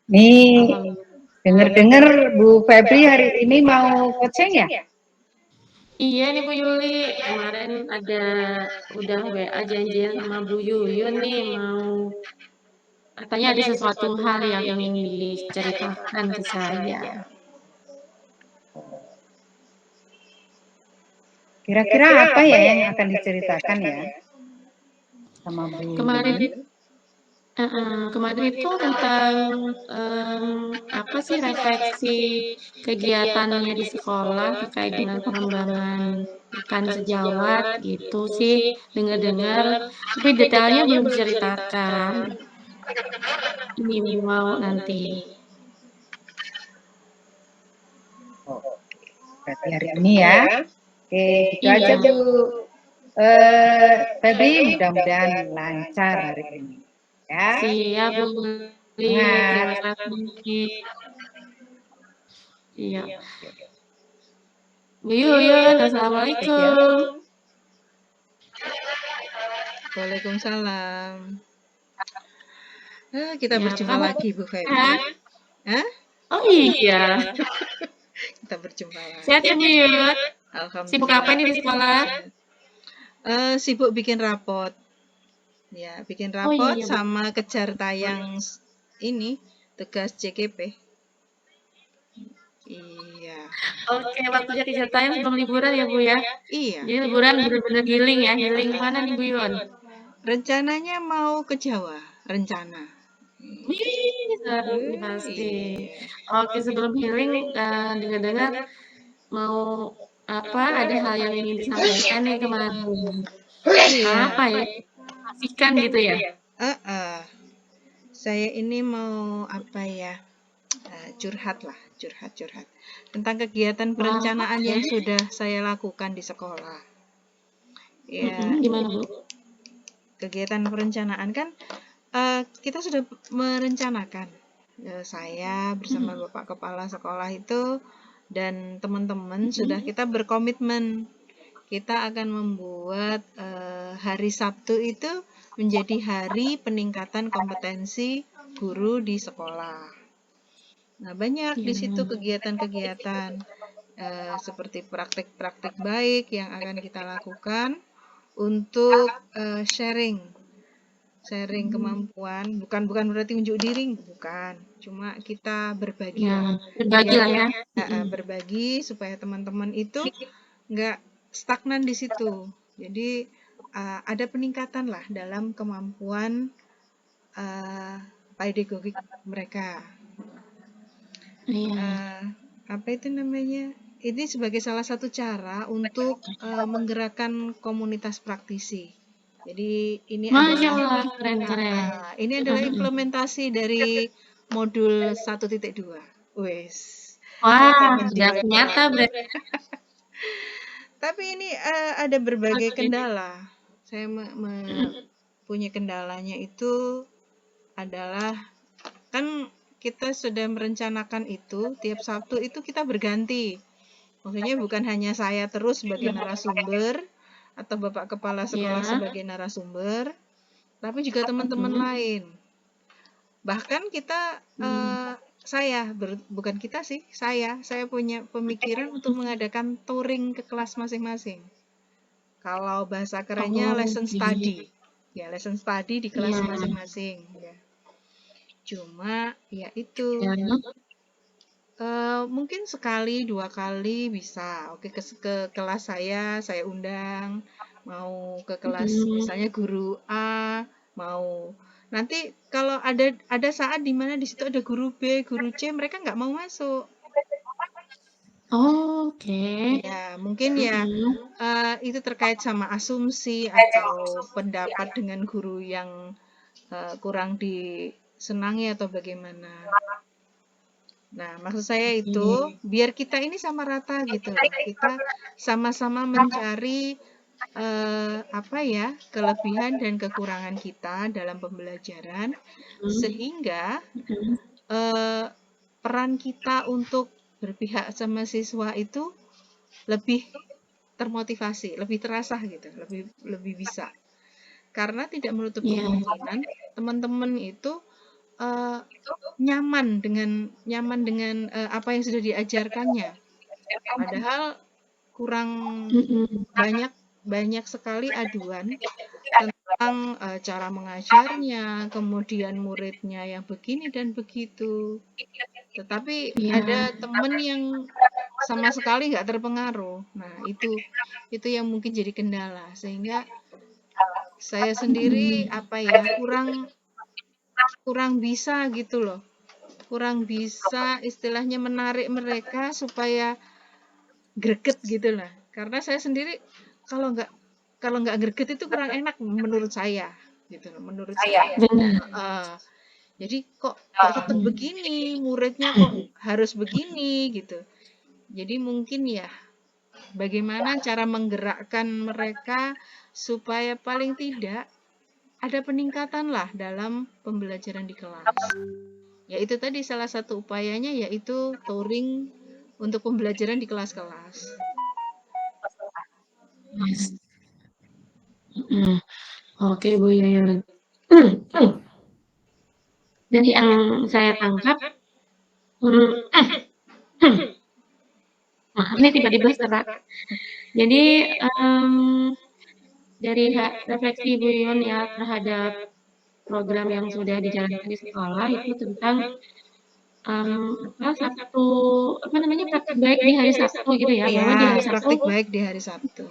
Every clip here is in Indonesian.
Nih, Alhamdulillah. dengar-dengar Bu Febri hari ini mau coaching ya? Iya nih Bu Yuli, kemarin udah WA janjian sama Bu Yuyun nih katanya ada sesuatu hal yang ingin diceritakan ke saya. Kira-kira apa ya yang akan diceritakan ya sama Bu Kemarin Yuyun? kemarin itu tentang apa sih refleksi kegiatannya di sekolah terkait dengan pengembangan ikan sejawat gitu sih, dengar-dengar, tapi detailnya belum diceritakan. Ini mau nanti. Oh, berarti hari ini ya. Oke, gitu aja Iya. Bu Febri, mudah-mudahan lancar hari ini. Ya, Siap Bu Yuli, terima semangat. kasih. Iya. Oke. Bu Yuyun, Ya. Assalamualaikum. Waalaikumsalam. Kita Ya, apa berjumpa kabar? lagi Bu Febri. Sehat? Hah? Oh iya, Kita berjumpa sehat lagi. ya Bu Yuyun. Sibuk apa Alhamdulillah. ini di sekolah? Sehat. Sibuk bikin rapot. Ya, bikin Oh rapot iya Bu. sama kejar tayang ini tugas CKP. Iya. Oke, waktunya kejar tayang sebelum liburan ya Bu ya. Iya. Jadi liburan bener-bener healing ya. Healing kemana nih Bu Yun? Rencananya mau ke Jawa, rencana. Wih, seru nih pasti. Iya. Oke, sebelum healing, dengar-dengar mau apa? Ada hal yang ingin disampaikan nih kemarin. Iya. Apa ya? Asihkan gitu ya. Eh, eh. Saya ini mau apa ya? Curhat lah, curhat tentang kegiatan Wah, perencanaan oke. yang sudah saya lakukan di sekolah. Ya, Gimana Bu? kegiatan perencanaan kan kita sudah merencanakan. Saya bersama Mm-mm. Bapak Kepala Sekolah itu dan teman-teman sudah Mm-mm. kita berkomitmen kita akan membuat hari Sabtu itu menjadi hari peningkatan kompetensi guru di sekolah. Nah, banyak di situ Iya. kegiatan-kegiatan seperti praktik-praktik baik yang akan kita lakukan untuk sharing kemampuan, bukan berarti unjuk diri, bukan. Cuma kita berbagi Ya, lah, berbagi biar lah ya. berbagi supaya teman-teman itu nggak stagnan di situ. Jadi ada peningkatan lah dalam kemampuan pedagogik mereka. Iya. Apa itu namanya? Ini sebagai salah satu cara untuk menggerakkan komunitas praktisi. Jadi Masya Allah, keren-keren. ini adalah implementasi dari modul 1.2. Wes, saya nggak Wah, sudah menjilat-jilat. nyata berarti. Tapi ini ada berbagai Oke. kendala. Saya punya kendalanya itu adalah kan kita sudah merencanakan itu tiap Sabtu itu kita berganti. Maksudnya bukan hanya saya terus sebagai narasumber atau Bapak Kepala Sekolah Ya. sebagai narasumber, tapi juga teman-teman lain. Bahkan kita bukan kita sih, saya punya pemikiran untuk mengadakan touring ke kelas masing-masing. Kalau bahasa kerennya Oh, lesson oke. study. Ya, lesson study di kelas Iya. masing-masing ya. Cuma ya itu Ya. mungkin sekali 2 kali bisa. Oke, ke kelas saya undang, mau ke kelas misalnya guru A, mau nanti kalau ada saat di mana di situ ada guru B, guru C, mereka nggak mau masuk. Oke. Ya, mungkin ya Mm-mm. itu terkait sama asumsi atau pendapat dengan guru yang kurang disenangi atau bagaimana. Nah, maksud saya itu Oke. biar kita ini sama rata gitu loh. Kita sama-sama mencari apa ya, kelebihan dan kekurangan kita dalam pembelajaran sehingga Mm-mm. eh, peran kita untuk berpihak sama siswa itu lebih termotivasi, lebih terasa gitu, lebih lebih bisa. Karena tidak menutup Iya. kemungkinan teman-teman itu eh, nyaman dengan apa yang sudah diajarkannya. Padahal kurang banyak sekali aduan tentang cara mengajarnya, kemudian muridnya yang begini dan begitu. Tetapi Iya. ada temen yang sama sekali nggak terpengaruh. Nah, itu yang mungkin jadi kendala. Sehingga saya sendiri kurang bisa gitu loh. Kurang bisa istilahnya menarik mereka supaya greget gitu lah. Karena saya sendiri kalau nggak greget itu kurang enak menurut saya gitu loh, menurut saya. Benar. Jadi kok tetap begini, muridnya kok harus begini gitu. Jadi mungkin ya bagaimana cara menggerakkan mereka supaya paling tidak ada peningkatan lah dalam pembelajaran di kelas. Yaitu tadi salah satu upayanya yaitu touring untuk pembelajaran di kelas-kelas. Yes. Oke, Bu Yuyun. Dari yang saya tangkap, maaf nih tiba-tiba serak. Jadi dari refleksi Bu Yuyun ya terhadap program yang sudah dijalankan di sekolah itu tentang praktik baik di hari Sabtu gitu ya, bahwa di hari Ya, Sabtu praktik baik di hari Sabtu.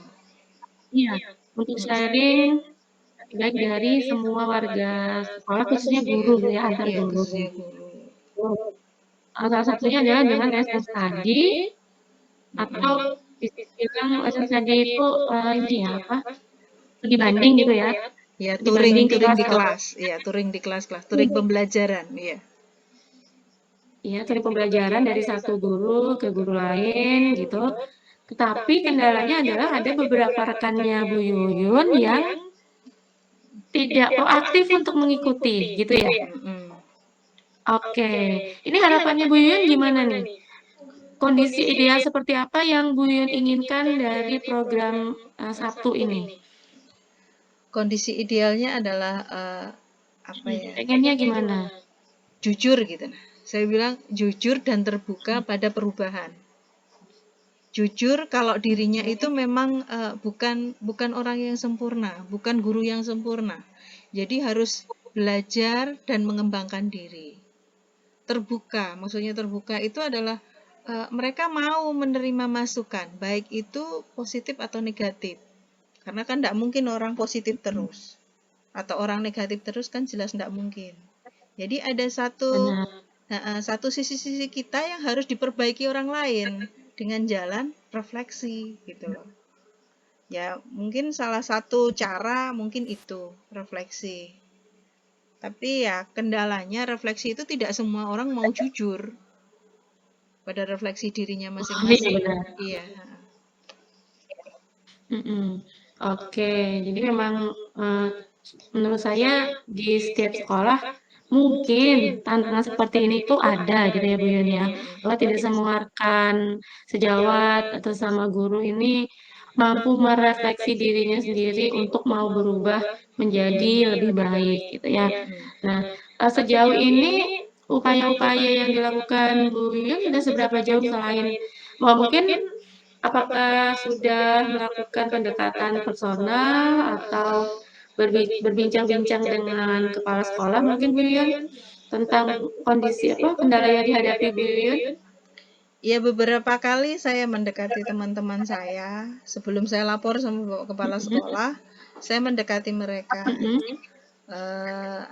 iya, untuk sharing praktik baik dari semua warga sekolah khususnya guru gitu ya, antar Iya, guru. khususnya guru. Salah satunya adalah dengan lesson study atau bisa bilang lesson study itu ini ya apa? Studi banding gitu ya. Ya, Studi banding touring di kelas. kelas. Iya, touring di kelas-kelas, touring pembelajaran, iya. Iya, studi pembelajaran dari satu guru ke guru lain gitu. Tetapi kendalanya adalah ada beberapa rekannya Bu Yuyun yang tidak proaktif untuk mengikuti gitu ya. Oke, ini harapannya Bu Yuyun gimana nih? Kondisi ideal seperti apa yang Bu Yuyun inginkan dari program Sabtu ini? Kondisi idealnya adalah Pengennya gimana? jujur gitu. Saya bilang jujur dan terbuka pada perubahan. Jujur kalau dirinya itu memang bukan orang yang sempurna, bukan guru yang sempurna. Jadi harus belajar dan mengembangkan diri. Terbuka, maksudnya terbuka itu adalah mereka mau menerima masukan, baik itu positif atau negatif. Karena kan tidak mungkin orang positif terus atau orang negatif terus kan jelas tidak mungkin. Jadi ada satu sisi-sisi kita yang harus diperbaiki orang lain dengan jalan refleksi gitu loh. Ya mungkin salah satu cara mungkin itu refleksi. Tapi ya kendalanya refleksi itu tidak semua orang mau jujur pada refleksi dirinya masing-masing. Iya. Oke, jadi memang menurut saya di setiap sekolah mungkin tantangan seperti ini tuh ada gitu ya Bu Yun ya, bahwa tidak semua rekan sejawat atau sama guru ini mampu merefleksi dirinya sendiri untuk mau berubah menjadi lebih baik gitu ya. Nah, sejauh ini upaya-upaya yang dilakukan Bu Yun sudah seberapa jauh selain mungkin apakah sudah melakukan pendekatan personal atau berbincang-bincang dengan kepala sekolah mungkin Bu Yuyun tentang kondisi kendala yang dihadapi Bu Yuyun? Ya beberapa kali saya mendekati teman-teman saya sebelum saya lapor sama kepala sekolah, saya mendekati mereka.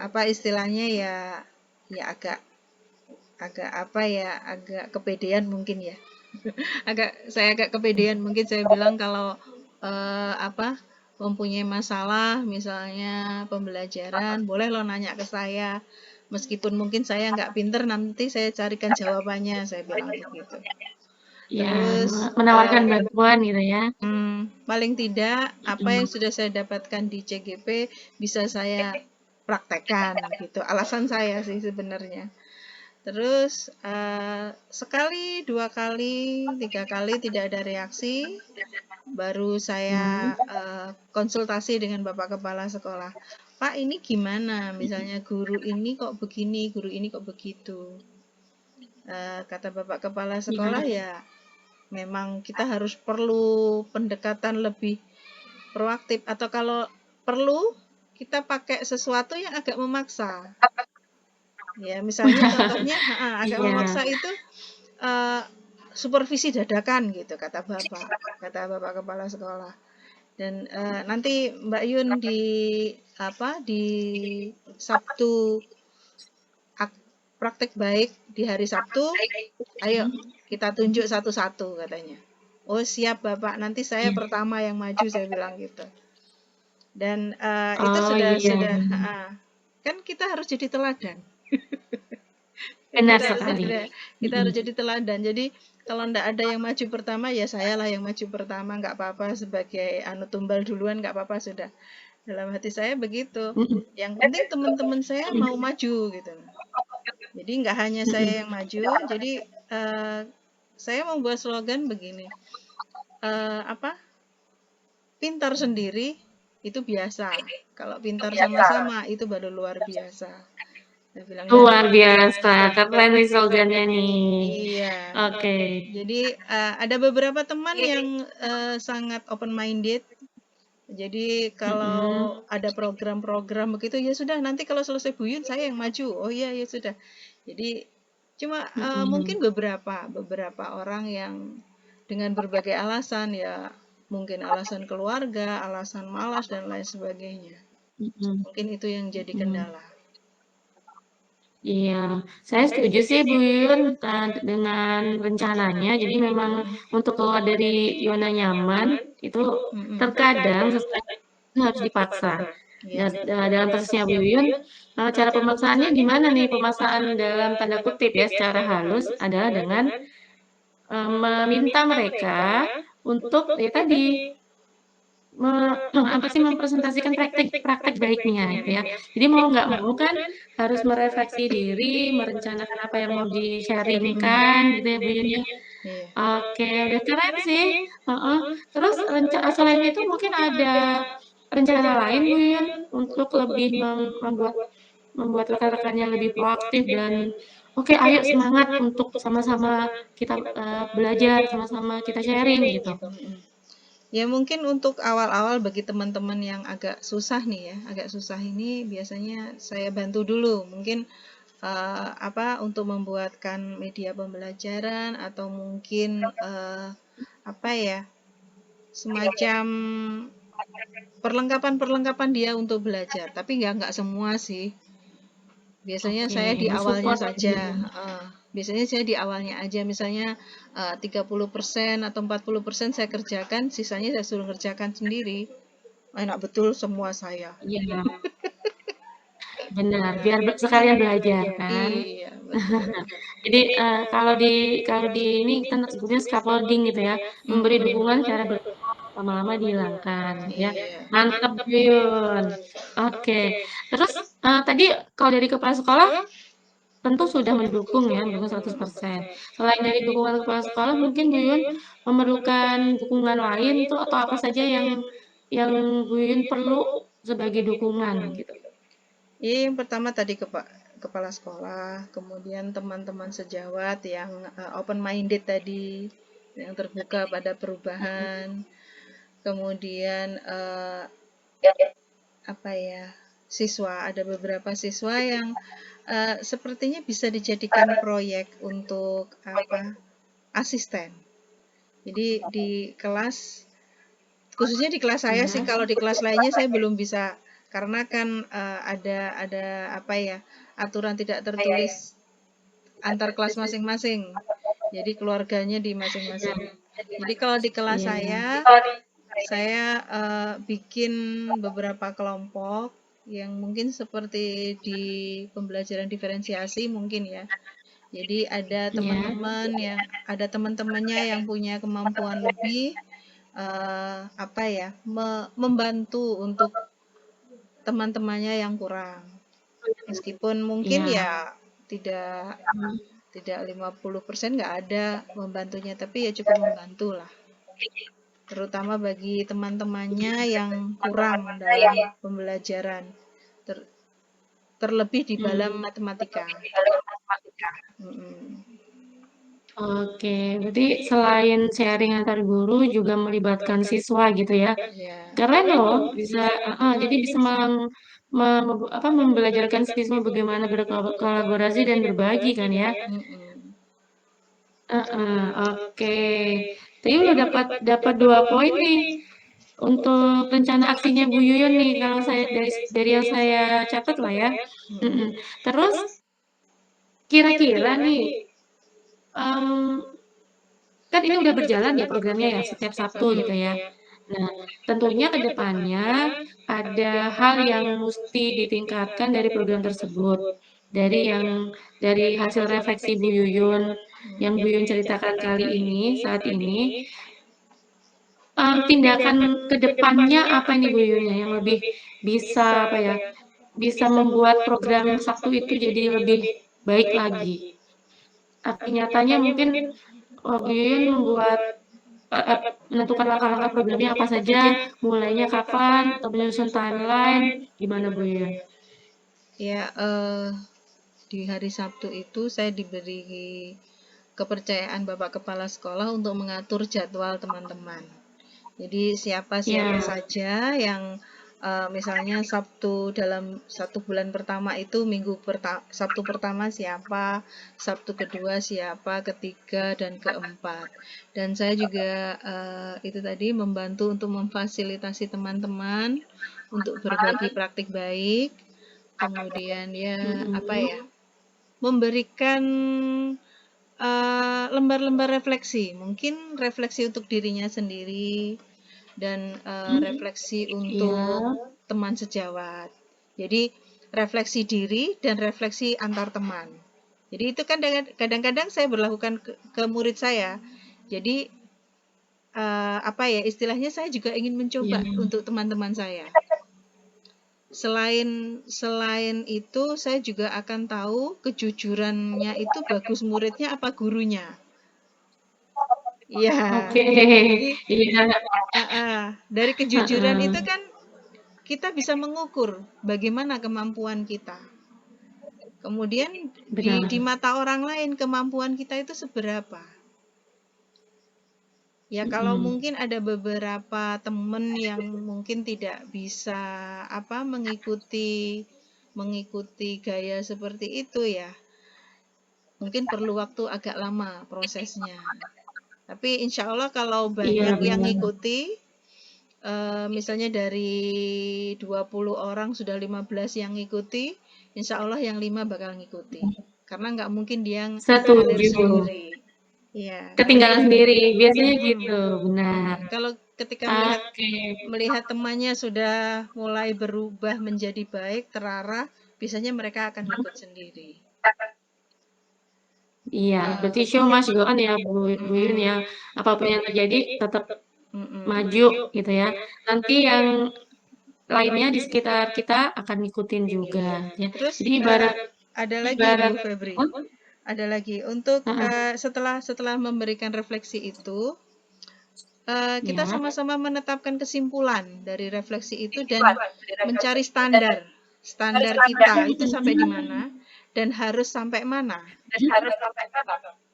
Apa istilahnya ya agak kepedean mungkin ya. Saya agak kepedean mungkin saya bilang kalau mempunyai masalah misalnya pembelajaran boleh lo nanya ke saya, meskipun mungkin saya nggak pinter nanti saya carikan jawabannya, saya bilang begitu. Ya, Terus menawarkan bantuan gitu ya. Paling tidak apa yang sudah saya dapatkan di CGP bisa saya praktekkan gitu, alasan saya sih sebenarnya. Terus sekali, 2 kali, 3 kali tidak ada reaksi, baru saya konsultasi dengan Bapak Kepala Sekolah. Pak ini gimana? Misalnya guru ini kok begini, guru ini kok begitu. Kata Bapak Kepala Sekolah ya memang kita harus perlu pendekatan lebih proaktif, atau kalau perlu kita pakai sesuatu yang agak memaksa. Ya, misalnya contohnya agak Iya. memaksa itu supervisi dadakan gitu kata Bapak Kepala Sekolah. Dan nanti Mbak Yun di Sabtu praktek baik di hari Sabtu, ayo kita tunjuk satu-satu katanya. Oh siap Bapak, nanti saya pertama yang maju, saya bilang gitu. Dan itu sudah kan kita harus jadi teladan. Benar sekali. Kita harus jadi teladan. Jadi kalau ndak ada yang maju pertama, ya saya lah yang maju pertama, nggak apa-apa, sebagai tumbal duluan nggak apa-apa sudah. Dalam hati saya begitu. Yang penting teman-teman saya mau maju gitu. Jadi nggak hanya saya yang maju. Jadi saya membuat slogan begini. Pintar sendiri itu biasa. Kalau pintar sama-sama itu baru luar biasa. Luar biasa, keren nih slogannya nih. Iya. Oke. Jadi ada beberapa teman yang sangat open minded. Jadi kalau ada program-program begitu ya sudah, nanti kalau selesai Bu Yun saya yang maju. Oh iya ya sudah. Jadi cuma mungkin beberapa orang yang dengan berbagai alasan, ya mungkin alasan keluarga, alasan malas dan lain sebagainya. Mungkin itu yang jadi kendala. Iya, saya setuju sih Bu Yun dengan rencananya. Jadi memang untuk keluar dari zona nyaman itu terkadang harus dipaksa. Dan dalam prosesnya Bu Yun, cara pemaksaannya gimana nih? Pemaksaan dalam tanda kutip ya, secara halus adalah dengan meminta mereka untuk ya tadi mempresentasikan praktek baiknya gitu ya. Jadi mau nggak mau kan harus merefleksi diri, merencanakan apa yang mau di-sharing-kan gitu ya Bu Yun ya. Oke, udah keren sih. Terus selain itu mungkin ada rencana lain Bu Yun untuk lebih membuat rekan-rekannya lebih proaktif dan oke, ayo semangat untuk sama-sama kita belajar, sama-sama kita sharing gitu. Ya mungkin untuk awal-awal bagi teman-teman yang agak susah nih ya, agak susah ini biasanya saya bantu dulu. Mungkin untuk membuatkan media pembelajaran, atau mungkin semacam perlengkapan dia untuk belajar. Tapi nggak semua sih. Biasanya saya di awalnya saja. Biasanya saya di awalnya aja, misalnya 30% atau 40% saya kerjakan, sisanya saya suruh kerjakan sendiri. Enak betul semua saya. Iya. Benar, biar sekalian belajar kan. Iya, betul. Jadi kalau di ini kita sebutnya scaffolding gitu ya, memberi dukungan secara bertahap, lama-lama dihilangkan ya. Mantap Bu Yun. Oke. Terus tadi kalau dari kepala sekolah tentu sudah mendukung ya, mendukung 100%. Selain dari dukungan kepala sekolah, mungkin Bu Yun memerlukan dukungan lain tuh atau apa saja yang Bu Yun perlu sebagai dukungan gitu. Iya, yang pertama tadi kepala sekolah, kemudian teman-teman sejawat yang open minded tadi, yang terbuka pada perubahan, kemudian siswa, ada beberapa siswa yang sepertinya bisa dijadikan proyek untuk asisten. Jadi di kelas, khususnya di kelas saya sih, kalau di kelas lainnya saya belum bisa, karena kan ada aturan tidak tertulis antar kelas masing-masing. Jadi keluarganya di masing-masing. Jadi kalau di kelas saya bikin beberapa kelompok yang mungkin seperti di pembelajaran diferensiasi mungkin ya. Jadi ada teman-temannya yang punya kemampuan lebih, membantu untuk teman-temannya yang kurang. Meskipun mungkin ya tidak 50% nggak ada membantunya, tapi ya cukup membantu lah. Terutama bagi teman-temannya yang kurang dalam pembelajaran. Ter- terlebih di dalam Hmm. matematika. Mm-mm. Oke, berarti selain sharing antar guru juga melibatkan siswa gitu ya. Ya. Keren loh, bisa, jadi bisa membelajarkan siswa bagaimana berkolaborasi dan berbagi kan ya. Mm-mm. Oke. Tadi udah dapat dapat 2 poin nih untuk rencana aksinya Bu Yuyun nih kalau saya dari yang saya catat lah ya. Mm-mm. Terus kira-kira nih, em, kan ini udah berjalan ya programnya ya setiap Sabtu Mm-mm. gitu ya. Nah, tentunya ke depannya ada hal yang mesti ditingkatkan dari program tersebut. Dari hasil refleksi Bu Yuyun yang Bu Yuyun ceritakan kali ini, saat ini, tindakan ke depannya apa nih Bu Yuyun ya, yang lebih bisa apa ya, bisa membuat program Sabtu itu jadi lebih baik lagi. Aksi nyatanya mungkin Bu Yuyun membuat menentukan langkah-langkah programnya apa saja, mulainya kapan, atau menyusun timeline, gimana Bu Yuyun? Ya, di hari Sabtu itu saya diberi kepercayaan Bapak Kepala Sekolah untuk mengatur jadwal teman-teman. Jadi siapa-siapa Ya, saja yang misalnya Sabtu dalam 1 bulan pertama itu Sabtu pertama siapa, Sabtu kedua siapa, ketiga dan keempat. Dan saya juga itu tadi membantu untuk memfasilitasi teman-teman untuk berbagi praktik baik. Kemudian ya apa ya, memberikan lembar-lembar refleksi, mungkin refleksi untuk dirinya sendiri dan refleksi untuk iya, teman sejawat. Jadi refleksi diri dan refleksi antar teman. Jadi itu kan kadang-kadang saya berlakukan ke murid saya. Jadi apa ya, istilahnya saya juga ingin mencoba iya. untuk teman-teman saya. Selain itu saya juga akan tahu kejujurannya itu bagus muridnya apa gurunya. Iya. Oke, Jadi iya, dari kejujuran heeh, itu kan kita bisa mengukur bagaimana kemampuan kita. Kemudian di benar. mata orang lain kemampuan kita itu seberapa. Ya kalau Mhm. mungkin ada beberapa teman yang mungkin tidak bisa mengikuti gaya seperti itu ya. Mungkin perlu waktu agak lama prosesnya. Tapi insya Allah kalau Iya, banyak yang benar. ngikuti, misalnya dari 20 orang sudah 15 yang ngikuti, insya Allah yang 5 bakal ngikuti. Karena nggak mungkin dia ngalir Setuju. sendiri. Iya. Ketinggalan sendiri, biasanya gitu, Mm-mm. benar. Kalau ketika Oke, melihat temannya sudah mulai berubah menjadi baik, terarah, biasanya mereka akan ikut sendiri. iya, berarti Eh, show must go on ya Bu Yun ya. mm-mm. Apapun yang terjadi tetap Mm-mm. maju gitu ya. Nanti yang lainnya di sekitar kita akan ngikutin juga ya. Terus Jadi ibarat ada lagi Bu ibarat Febri, oh, ada lagi untuk heeh, setelah memberikan refleksi itu, kita ya. sama-sama menetapkan kesimpulan dari refleksi itu dan mencari standar kita itu sampai di mana dan harus sampai mana.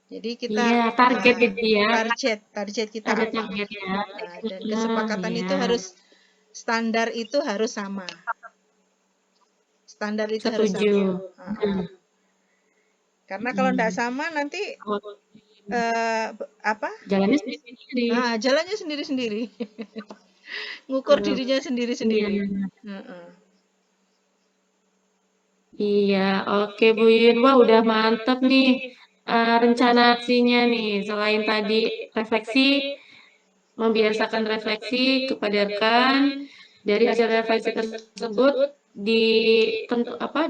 Jadi kita Iya, target jadi ya. target kita Ada apa. targetnya. Dan Nah, kesepakatan itu ya. standar itu harus sama. Standar itu harus Setuju. sama. Nah, Karena kalau tidak mm. sama nanti Oh, apa? jalannya sendiri-sendiri. Nah, jalannya sendiri-sendiri. Ngukur Betul. dirinya Iya. sendiri-sendiri. Heeh. Iya, oke Bu Yun. Wah, udah mantep nih rencana aksinya nih. Selain tadi refleksi, membiasakan refleksi kepada rekan, dari hasil refleksi tersebut di tentu apa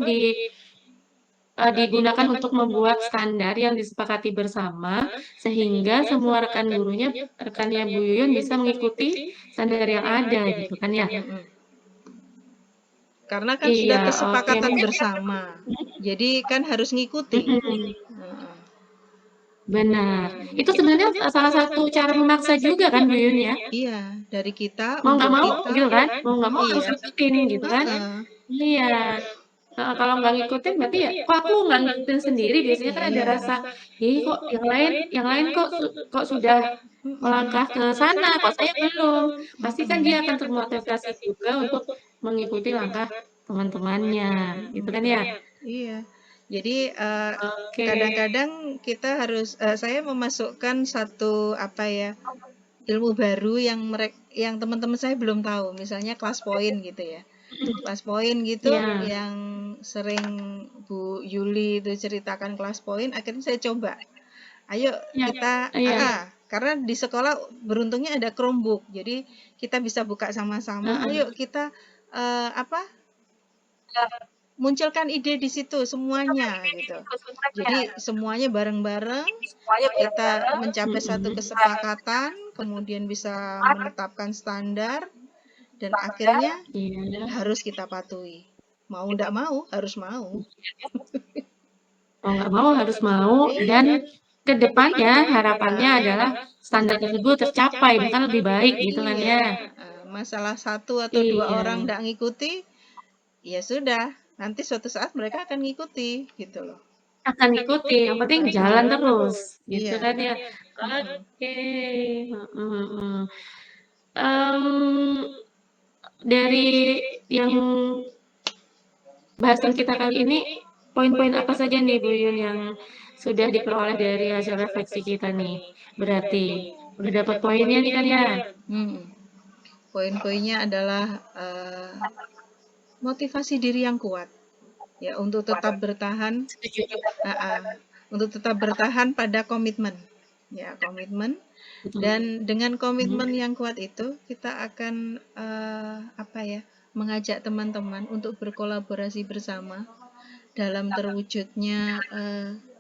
digunakan untuk membuat standar yang disepakati bersama sehingga semua rekannya Bu Yuyun bisa mengikuti standar yang ada gitu kan ya. Mm-mm. Karena kan sudah Iya, oke. kesepakatan Mungkin bersama. Jadi kan harus ngikuti. mm-mm, Heeh. benar. Itu sebenarnya salah satu cara memaksa juga kan Bu Yun ya. Iya, dari kita Mau nggak untuk mau kita. gitu kan? Mau nggak mau harus Iya. ngikutin gitu kan? Heeh. Iya. Heeh, kalau nggak ngikutin berarti ya, kok aku nggak ngikutin sendiri, biasanya kan ada Iya. rasa, ih kok yang lain kok sudah melangkah ke sana, kok saya belum. Pasti kan dia akan termotivasi juga untuk mengikuti langkah teman-temannya, gitu kan ya? Iya. Jadi Oke. kadang-kadang kita harus saya memasukkan satu apa ya ilmu baru yang teman-teman saya belum tahu. Misalnya kelas poin gitu ya. Kelas poin gitu Iya. yang sering Bu Yuli itu ceritakan kelas poin, akhirnya saya coba. Ayo Iya. kita Iya. karena di sekolah beruntungnya ada Chromebook. Jadi kita bisa buka sama-sama. Heeh. Ayo kita apa? Munculkan ide di situ semuanya gitu. Jadi semuanya bareng-bareng kita mencapai satu Mhm. kesepakatan, kemudian bisa menetapkan standar dan akhirnya Iya. harus kita patuhi. Mau ndak mau harus mau. Mau nggak mau harus mau, dan Iya. ke depannya harapannya adalah standar tersebut tercapai, bahkan lebih baik gitu kan Iya, ya. masalah satu atau dua Iya, orang ndak ngikuti, ya sudah, nanti suatu saat mereka akan ngikuti gitu loh. akan ngikuti, yang penting jalan terus, gitu Iya. kan ya. Mm-mm. Oke, heeh, heeh. Mmm, dari yang bahasan kita kali ini, poin-poin apa saja nih Bu Yun yang sudah diperoleh dari hasil refleksi kita nih? Berarti udah dapat poinnya nih kan ya? Mm. Poin-poinnya adalah motivasi diri yang kuat, ya untuk tetap bertahan, Setuju. untuk tetap bertahan pada komitmen, ya komitmen. Betul. Dan dengan komitmen Mhm. yang kuat itu, kita akan apa ya, mengajak teman-teman untuk berkolaborasi bersama dalam terwujudnya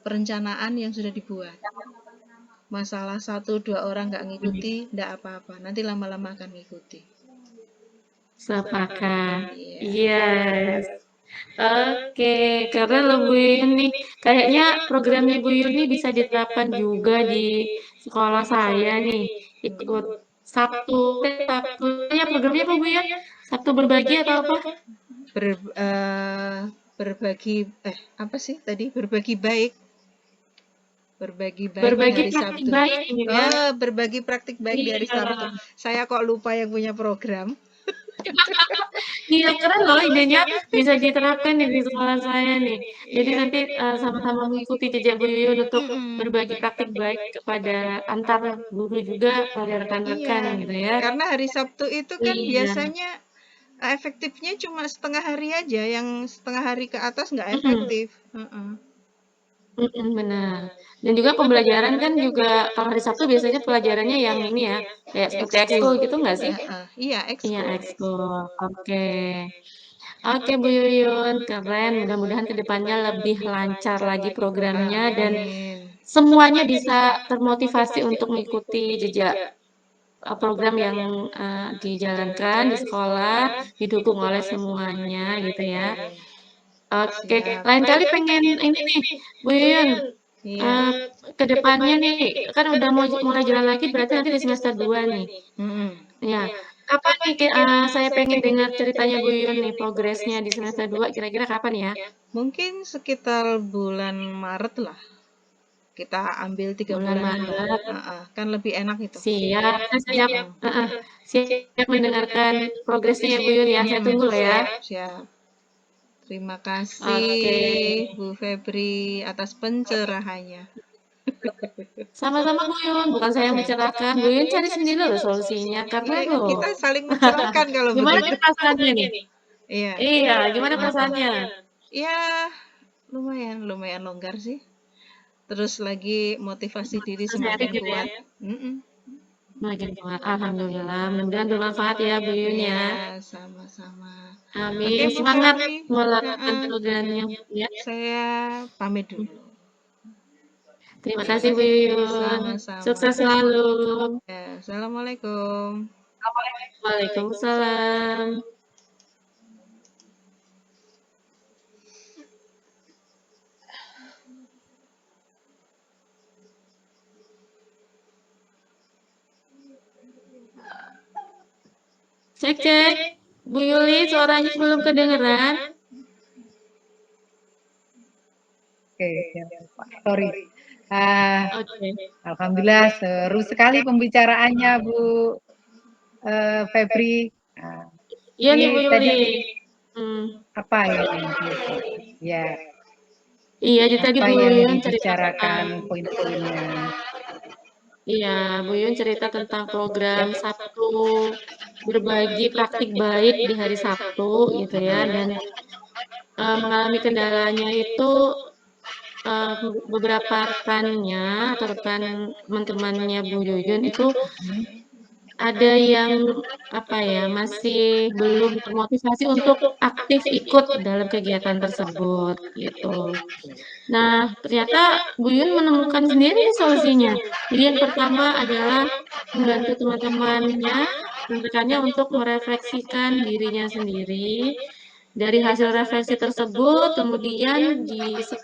perencanaan yang sudah dibuat. Masalah satu dua orang nggak ngikuti, nggak apa-apa. Nanti lama-lama akan ngikuti. Sepakat. Iya. Yes. Oke, karena lebih ini kayaknya programnya Bu Yuni bisa diterapkan juga di sekolah saya nih. Ikut Sabtunya programnya apa Bu ya? Sabtu berbagi atau apa? Ber, berbagi apa sih tadi? Berbagi baik. Berbagi baik di Berbagi hari praktik Sabtu. baik ini ya. Oh, berbagi praktik baik di hari Iya. Sabtu. Saya kok lupa yang punya program. Iya, keren loh idenya bisa diterapkan nih di sekolah saya nih. Jadi nanti sama-sama mengikuti jejak Bu Yuyun untuk Mm-mm. berbagi praktik baik kepada antar guru juga pada rekan-rekan Iya, gitu ya. karena hari Sabtu itu kan Iya. biasanya efektifnya cuma setengah hari aja, yang setengah hari ke atas nggak Mm-mm. efektif. Heeh. Mm-mm, benar. Dan juga pembelajaran kan juga kalau hari Sabtu biasanya pelajarannya yang ini ya, kayak seperti ekskul gitu nggak sih? Iya, Iya, ekskul. ekskul. Oke. Oke Bu Yuyun, keren. Mudah-mudahan kedepannya lebih lancar lagi programnya dan Amin. semuanya bisa termotivasi untuk mengikuti jejak program yang dijalankan di sekolah, didukung oleh semuanya gitu ya. Oke, Siap. lain kali pengen ini nih, Bu Yuyun, Iya. ke depannya nih, kan udah mau mulai jalan lagi berarti nanti di semester 2 nih. Mm-mm. Ya, kapan nih saya pengen dengar ceritanya Bu Yuyun nih, progresnya di semester 2 kira-kira kapan ya? Mungkin sekitar bulan Maret lah. Kita ambil 3 Bulan bulanan lah. Maret. Kan lebih enak itu. Siap, saya siap, heeh, siap mendengarkan progresnya ya Bu Yun ya, saya tunggu lah ya. Siap. Terima Oke, kasih Bu Febri atas pencerahannya. sama-sama Bu Yun, bukan saya yang mencerahkan, Bu Yun cari sendiri loh solusinya, karena Iya, loh, kita saling mencerahkan kalau gimana begitu. nih perasaannya nih? Iya. Iya, gimana perasaannya? Ya, lumayan longgar sih. Terus lagi motivasi diri Sharing semakin gitu ya, kuat. Mm-mm. makin kuat, alhamdulillah, mudah-mudahan bermanfaat ya Bu Yun ya. Iya, sama-sama. Oke, Amin, Bu semangat Febri. melakukan programnya ya. Saya pamit dulu. Terima kasih Bu Yun, Sama-sama. sukses selalu. Ya, Assalamualaikum. Waalaikumsalam. Cek cek. Bu Yuli, suaranya belum kedengeran. Oke, ya, Pak. Sorry. Ah, Oke. Alhamdulillah seru sekali pembicaraannya Bu Febri. Nah, Iya nih Bu ini Yuli. tadi Hmm. apa yang ya Iya, jadi tadi apa Bu yang Yun cerita tentang dibicarakan poin-poinnya? Iya, Bu Yun cerita tentang program Sabtu berbagi praktik baik di hari Sabtu gitu ya, dan mengalami kendalanya itu beberapa rekannya atau rekan teman-temannya Bu Yuyun itu ada yang apa ya, masih belum termotivasi untuk aktif ikut dalam kegiatan tersebut gitu. Nah, ternyata Bu Yun menemukan sendiri nih solusinya. Jadi yang pertama adalah membantu teman-temannya dan rekannya untuk merefleksikan dirinya sendiri. Dari hasil refleksi tersebut, kemudian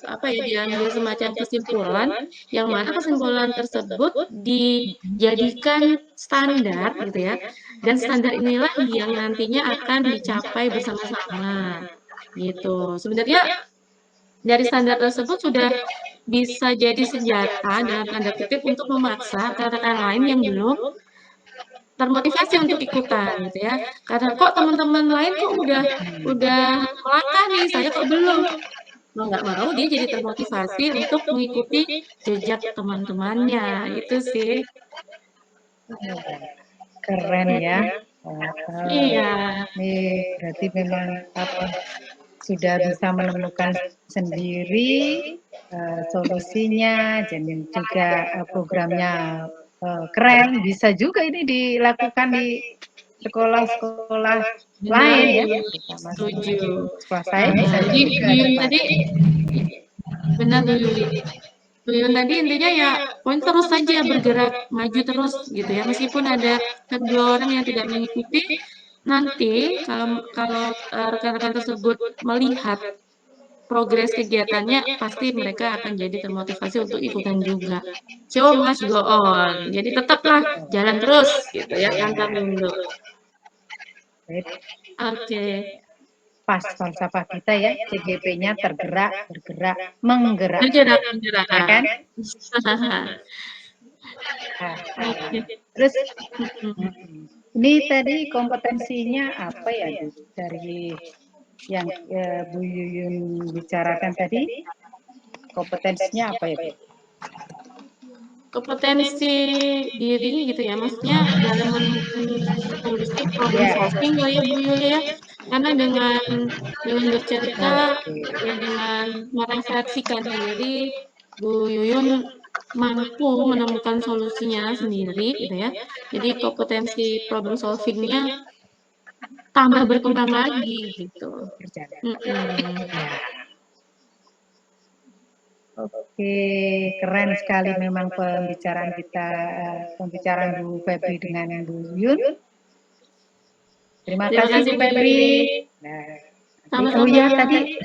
apa ya, diambil semacam kesimpulan, yang mana kesimpulan tersebut dijadikan standar gitu ya. Dan standar inilah yang nantinya akan dicapai bersama-sama gitu. Sebenarnya dari standar tersebut sudah bisa jadi senjata dalam tanda kutip untuk memaksa rekan-rekan lain yang belum termotivasi untuk ikutan gitu ya. Karena kok teman-teman lain kok udah melangkah nih, saya kok belum. Mau nggak mau dia jadi termotivasi untuk mengikuti jejak teman-temannya. Itu sih. Keren ya. Iya. Ini berarti memang apa sudah bisa menemukan sendiri solusinya, dan juga programnya keren. Bisa juga ini dilakukan di sekolah-sekolah Benar, lain Bu ya, Yun. terutama Setuju. sekolah saya bisa Jadi juga Bu Yun tadi dipakai. benar Bu Yuli. Bu Yun tadi intinya ya poin terus saja bergerak maju terus gitu ya. Meskipun ada kedua orang yang tidak mengikuti, nanti kalau rekan-rekan tersebut melihat progres kegiatannya, pasti mereka akan jadi termotivasi untuk ikutan juga. Show must go on. Jadi tetaplah jalan terus gitu ya, pantang mundur. Oke. Pas falsafah kita ya, CGP-nya tergerak, bergerak, menggerak, Bergerak. ya kan? Oke. Terus Mm-mm. ini tadi kompetensinya apa ya Bu? Dari yang Bu Yuyun bicarakan tadi, kompetensinya apa ya Bu? Kompetensi diri gitu ya, maksudnya dalam menemukan solusi problem Ya. solving kali ya Bu Yulia ya, karena dengan bercerita ya, dengan merefleksikan diri, Bu Yuyun mampu menemukan solusinya sendiri gitu ya. Jadi kompetensi problem solving-nya tambah berkembang lagi gitu. Berjalan. Mm-mm. Oke, keren sekali memang pembicaraan kita, pembicaraan Bu Febri dengan Bu Yun. Terima kasih Bu Febri. Nah, Sama-sama. oh ya tadi,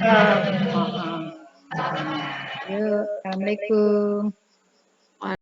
yuk, Assalamualaikum.